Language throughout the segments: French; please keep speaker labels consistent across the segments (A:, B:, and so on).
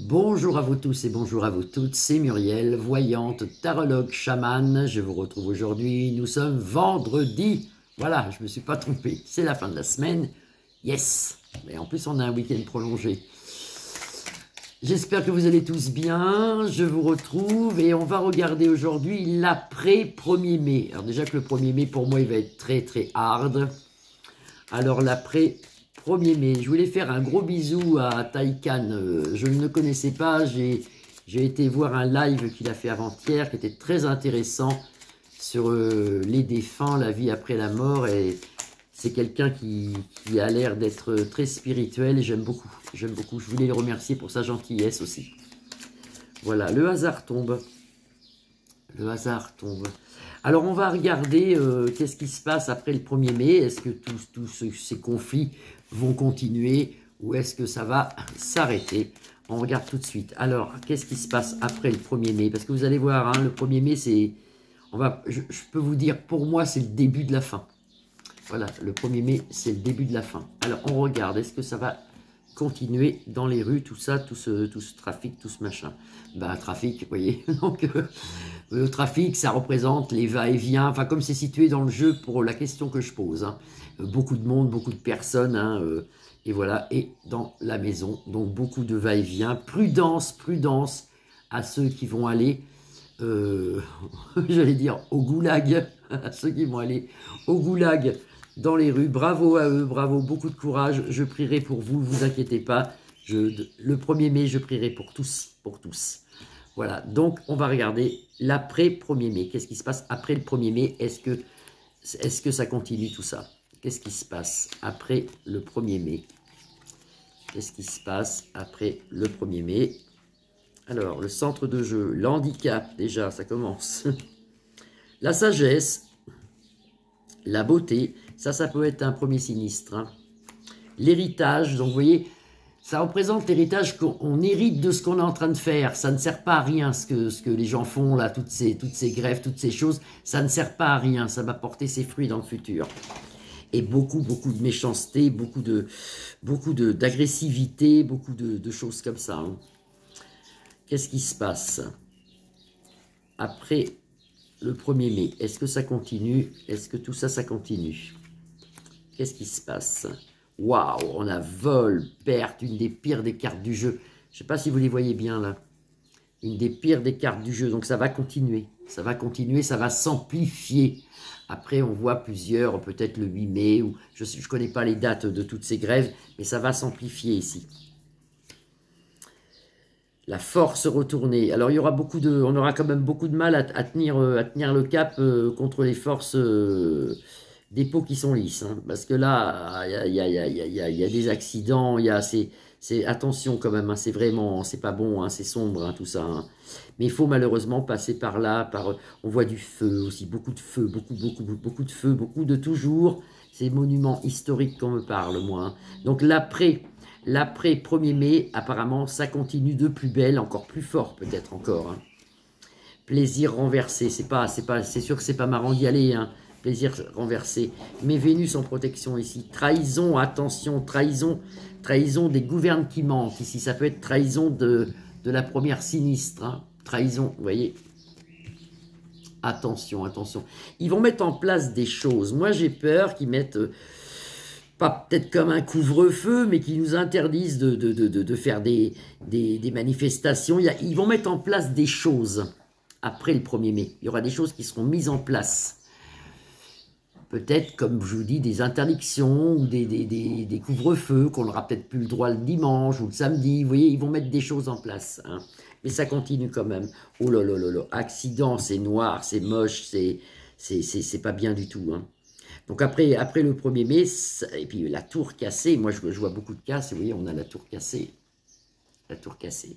A: Bonjour à vous tous et bonjour à vous toutes, c'est Muriel, voyante, tarologue, chamane. Je vous retrouve aujourd'hui, nous sommes vendredi. Voilà, je ne me suis pas trompé, c'est la fin de la semaine. Yes! Et en plus, on a un week-end prolongé. J'espère que vous allez tous bien, je vous retrouve et on va regarder aujourd'hui l'après 1er mai. Alors déjà que le 1er mai, pour moi, il va être très très hard. Alors l'après 1er mai, je voulais faire un gros bisou à Taïkan, je ne le connaissais pas, j'ai été voir un live qu'il a fait avant-hier qui était très intéressant sur les défunts, la vie après la mort, et c'est quelqu'un qui a l'air d'être très spirituel et j'aime beaucoup, je voulais le remercier pour sa gentillesse aussi. Voilà, le hasard tombe. Le hasard tombe. Alors, on va regarder qu'est-ce qui se passe après le 1er mai. Est-ce que tous ces conflits vont continuer ou est-ce que ça va s'arrêter? On regarde tout de suite. Alors, qu'est-ce qui se passe après le 1er mai? Parce que vous allez voir, hein, le 1er mai, c'est... Je peux vous dire, pour moi, c'est le début de la fin. Voilà, le 1er mai, c'est le début de la fin. Alors, on regarde. Est-ce que ça va continuer dans les rues, tout ça, tout ce trafic, tout ce machin? Ben, trafic, vous voyez. Donc, le trafic, ça représente les va-et-vient, enfin, comme c'est situé dans le jeu pour la question que je pose. Hein. Beaucoup de monde, beaucoup de personnes, hein, et voilà, et dans la maison, donc beaucoup de va-et-vient. Prudence, prudence à ceux qui vont aller, j'allais dire, au goulag, à ceux qui vont aller au goulag, dans les rues. Bravo à eux, bravo, beaucoup de courage. Je prierai pour vous, vous inquiétez pas. Le 1er mai, je prierai pour tous, pour tous. Voilà, donc on va regarder l'après 1er mai. Qu'est-ce qui se passe après le 1er mai? Est-ce que ça continue tout ça? Qu'est-ce qui se passe après le 1er mai? Qu'est-ce qui se passe après le 1er mai? Alors, le centre de jeu, l'handicap, déjà, ça commence. La sagesse, la beauté, ça peut être un premier sinistre. Hein. L'héritage, donc vous voyez, ça représente l'héritage qu'on hérite de ce qu'on est en train de faire. Ça ne sert pas à rien ce que les gens font, là, toutes ces grèves, toutes ces choses. Ça ne sert pas à rien, ça va porter ses fruits dans le futur. Et beaucoup de méchanceté, beaucoup d'agressivité, beaucoup de choses comme ça. Hein. Qu'est-ce qui se passe après le 1er mai? Est-ce que ça continue? Est-ce que tout ça, ça continue? Qu'est-ce qui se passe? Waouh, on a vol, perte, une des pires des cartes du jeu. Je ne sais pas si vous les voyez bien là. Une des pires des cartes du jeu. Donc ça va continuer. Ça va continuer, ça va s'amplifier. Après, on voit plusieurs, peut-être le 8 mai, ou je ne connais pas les dates de toutes ces grèves, mais ça va s'amplifier ici. La force retournée. Alors, il y aura on aura quand même beaucoup de mal à tenir le cap contre les forces des peaux qui sont lisses. Hein, parce que là, il y a des accidents, attention quand même, hein, c'est vraiment, c'est pas bon, hein, c'est sombre, hein, tout ça. Hein. Mais il faut malheureusement passer par là, on voit du feu aussi, beaucoup de feu, beaucoup de feu, beaucoup de toujours. Ces monuments historiques qu'on me parle, moi. Hein. Donc l'après 1er mai, apparemment, ça continue de plus belle, encore plus fort peut-être encore. Hein. Plaisir renversé, c'est sûr que c'est pas marrant d'y aller, hein. Plaisir renversé. Mais Vénus en protection ici. Trahison, attention, trahison des gouvernes qui mentent ici. Ça peut être trahison de la première sinistre. Hein. Trahison, vous voyez. Attention, attention. Ils vont mettre en place des choses. Moi, j'ai peur qu'ils mettent... pas peut-être comme un couvre-feu, mais qui nous interdisent de faire des manifestations. Ils vont mettre en place des choses après le 1er mai. Il y aura des choses qui seront mises en place. Peut-être, comme je vous dis, des interdictions ou des couvre-feux, qu'on n'aura peut-être plus le droit le dimanche ou le samedi. Vous voyez, ils vont mettre des choses en place. Hein. Mais ça continue quand même. Oh là là là là. Accident, c'est noir, c'est moche, c'est pas bien du tout. Hein. Donc après le 1er mai, et puis la tour cassée, moi je vois beaucoup de casses, vous voyez, on a la tour cassée. La tour cassée.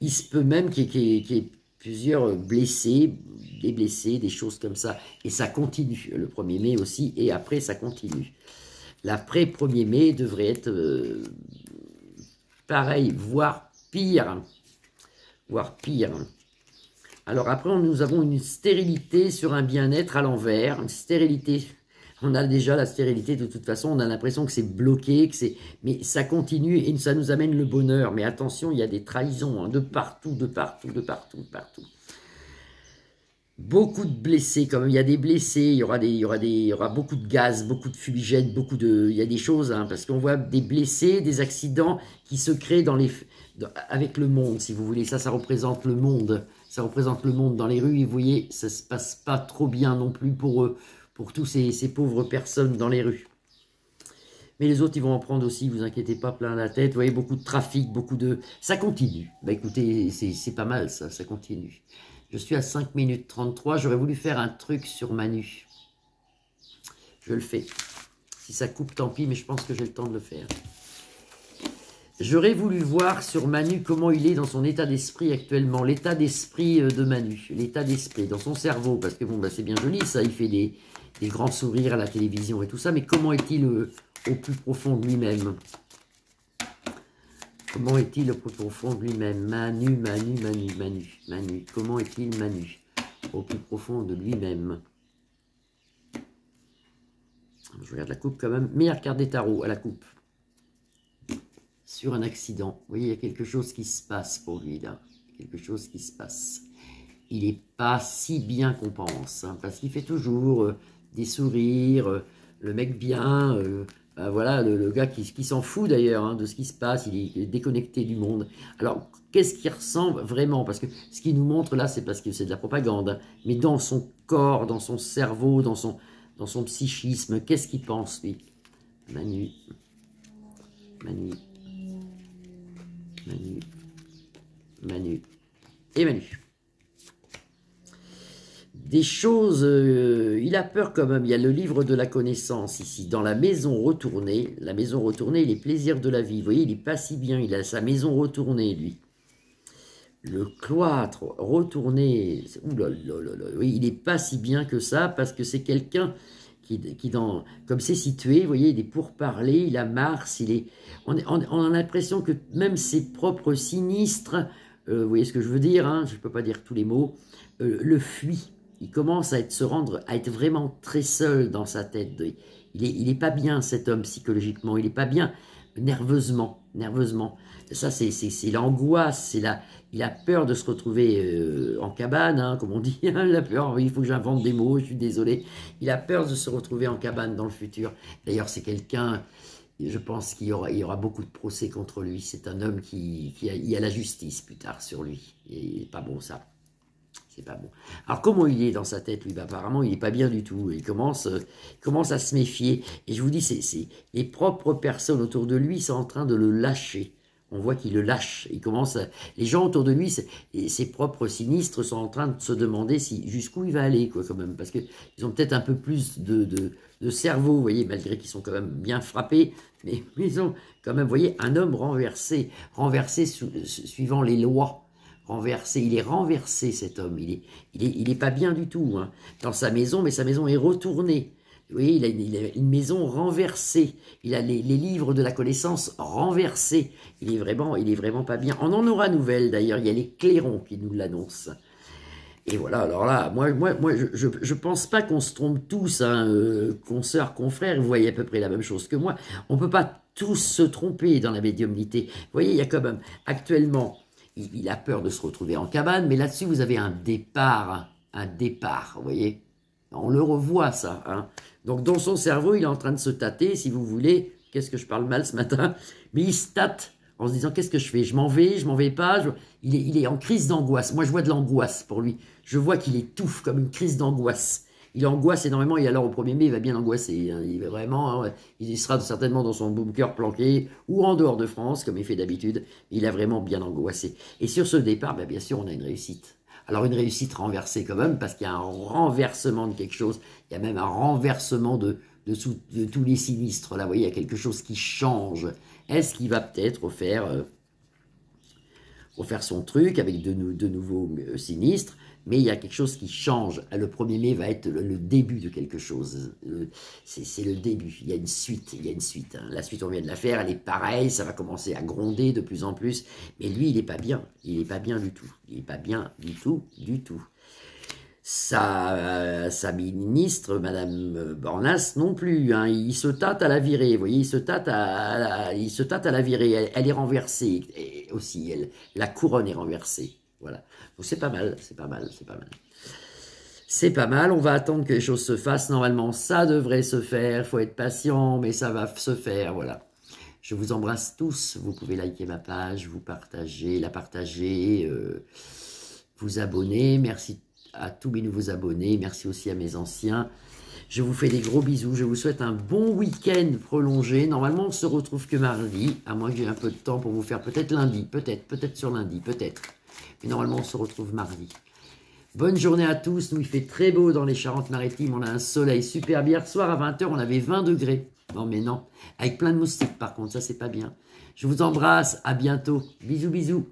A: Il se peut même qu'il y ait plusieurs blessés, des blessés, des choses comme ça. Et ça continue, le 1er mai aussi, et après ça continue. L'après 1er mai devrait être pareil, voire pire. Voire pire. Alors après, nous avons une stérilité sur un bien-être à l'envers, une stérilité... On a déjà la stérilité, de toute façon, on a l'impression que c'est bloqué, mais ça continue et ça nous amène le bonheur. Mais attention, il y a des trahisons, hein, de partout, de partout, de partout, de partout. Beaucoup de blessés, quand même. Il y a des blessés, il y aura beaucoup de gaz, beaucoup de fumigènes, il y a des choses, hein, parce qu'on voit des blessés, des accidents qui se créent avec le monde, si vous voulez. Ça représente le monde. Ça représente le monde dans les rues. Et vous voyez, ça se passe pas trop bien non plus pour tous ces pauvres personnes dans les rues. Mais les autres, ils vont en prendre aussi, vous inquiétez pas, plein la tête. Vous voyez, beaucoup de trafic, ça continue. Bah écoutez, c'est pas mal ça continue. Je suis à 5 minutes 33, j'aurais voulu faire un truc sur Manu. Je le fais. Si ça coupe, tant pis, mais je pense que j'ai le temps de le faire. J'aurais voulu voir sur Manu comment il est dans son état d'esprit actuellement. L'état d'esprit de Manu, l'état d'esprit dans son cerveau. Parce que bon, bah, c'est bien joli ça, il fait des grands sourires à la télévision et tout ça. Mais comment est-il au plus profond de lui-même? Comment est-il au plus profond de lui-même? Manu. Comment est-il Manu? Au plus profond de lui-même. Je regarde la coupe quand même. Meilleure carte des tarots à la coupe. Sur un accident. Vous voyez, il y a quelque chose qui se passe pour lui là. Quelque chose qui se passe. Il n'est pas si bien qu'on pense. Hein, parce qu'il fait toujours des sourires. Le mec bien... Ben voilà, le gars qui s'en fout d'ailleurs hein, de ce qui se passe, il est déconnecté du monde. Alors, qu'est-ce qui ressemble vraiment? Parce que ce qu'il nous montre là, c'est parce que c'est de la propagande. Hein, mais dans son corps, dans son cerveau, dans son psychisme, qu'est-ce qu'il pense lui? Manu. Et Manu. Des choses, il a peur quand même, il y a le livre de la connaissance ici, dans la maison retournée, les plaisirs de la vie, vous voyez, il n'est pas si bien, il a sa maison retournée, lui. Le cloître retourné, oui, il n'est pas si bien que ça, parce que c'est quelqu'un comme c'est situé, vous voyez, il est pourparlers, il a Mars, on a l'impression que même ses propres sinistres, vous voyez ce que je veux dire, hein, je ne peux pas dire tous les mots, le fuit. Il commence à être vraiment très seul dans sa tête. Il est pas bien cet homme psychologiquement, il est pas bien nerveusement. Ça c'est l'angoisse, il a peur de se retrouver en cabane, hein, comme on dit, il a peur, il faut que j'invente des mots, je suis désolé. Il a peur de se retrouver en cabane dans le futur. D'ailleurs c'est quelqu'un, je pense qu'il y aura beaucoup de procès contre lui. C'est un homme il y a la justice plus tard sur lui. Et pas bon ça. C'est pas bon. Alors, comment il est dans sa tête, lui? Apparemment, il n'est pas bien du tout. Il commence à se méfier. Et je vous dis, les propres personnes autour de lui sont en train de le lâcher. On voit qu'il le lâche. Les gens autour de lui, ses propres sinistres sont en train de se demander jusqu'où il va aller, quoi, quand même. Parce qu'ils ont peut-être un peu plus de cerveau, vous voyez, malgré qu'ils sont quand même bien frappés. Mais ils ont quand même, vous voyez, un homme renversé suivant les lois. Il est renversé cet homme, il est pas bien du tout hein, dans sa maison, mais sa maison est retournée. Vous voyez, il a une maison renversée, il a les livres de la connaissance renversés, il est vraiment pas bien. On en aura nouvelle d'ailleurs, il y a les clairons qui nous l'annoncent. Et voilà, alors là, moi je pense pas qu'on se trompe tous, hein, consoeurs, confrères, vous voyez à peu près la même chose que moi, on peut pas tous se tromper dans la médiumnité. Vous voyez, il y a quand même actuellement... Il a peur de se retrouver en cabane, mais là-dessus, vous avez un départ, vous voyez. On le revoit, ça. Hein. Donc, dans son cerveau, il est en train de se tâter, si vous voulez. Qu'est-ce que je parle mal ce matin? Mais il se tâte en se disant, qu'est-ce que je fais? Je m'en vais pas. Il est en crise d'angoisse. Moi, je vois de l'angoisse pour lui. Je vois qu'il étouffe comme une crise d'angoisse. Il angoisse énormément et alors au 1er mai, il va bien angoisser. Hein. Il va vraiment, hein, il sera certainement dans son bunker planqué ou en dehors de France, comme il fait d'habitude. Il a vraiment bien angoissé. Et sur ce départ, bien sûr, on a une réussite. Alors une réussite renversée quand même, parce qu'il y a un renversement de quelque chose. Il y a même un renversement de tous les sinistres. Là, vous voyez, il y a quelque chose qui change. Est-ce qu'il va peut-être refaire son truc avec de nouveaux sinistres? Mais il y a quelque chose qui change. Le 1er mai va être le début de quelque chose. C'est le début. Il y a une suite. Hein. La suite, on vient de la faire. Elle est pareille. Ça va commencer à gronder de plus en plus. Mais lui, il n'est pas bien. Il n'est pas bien du tout. Il n'est pas bien du tout. sa ministre, Madame Bornas, non plus. Hein. Il se tâte à la virer. Vous voyez, il se tâte il se tâte à la virer. Elle est renversée et aussi. La couronne est renversée. Voilà. Donc c'est pas mal, c'est pas mal, c'est pas mal. C'est pas mal, on va attendre que les choses se fassent. Normalement, ça devrait se faire. Il faut être patient, mais ça va se faire. Voilà. Je vous embrasse tous. Vous pouvez liker ma page, vous partager, la partager, vous abonner. Merci à tous mes nouveaux abonnés. Merci aussi à mes anciens. Je vous fais des gros bisous. Je vous souhaite un bon week-end prolongé. Normalement, on se retrouve que mardi, à moins que j'ai un peu de temps pour vous faire peut-être lundi. Peut-être sur lundi, peut-être. Mais normalement, on se retrouve mardi. Bonne journée à tous. Nous, il fait très beau dans les Charentes-Maritimes. On a un soleil superbe. Hier soir, à 20 h, on avait 20 degrés. Non, mais non. Avec plein de moustiques, par contre. Ça, c'est pas bien. Je vous embrasse. À bientôt. Bisous, bisous.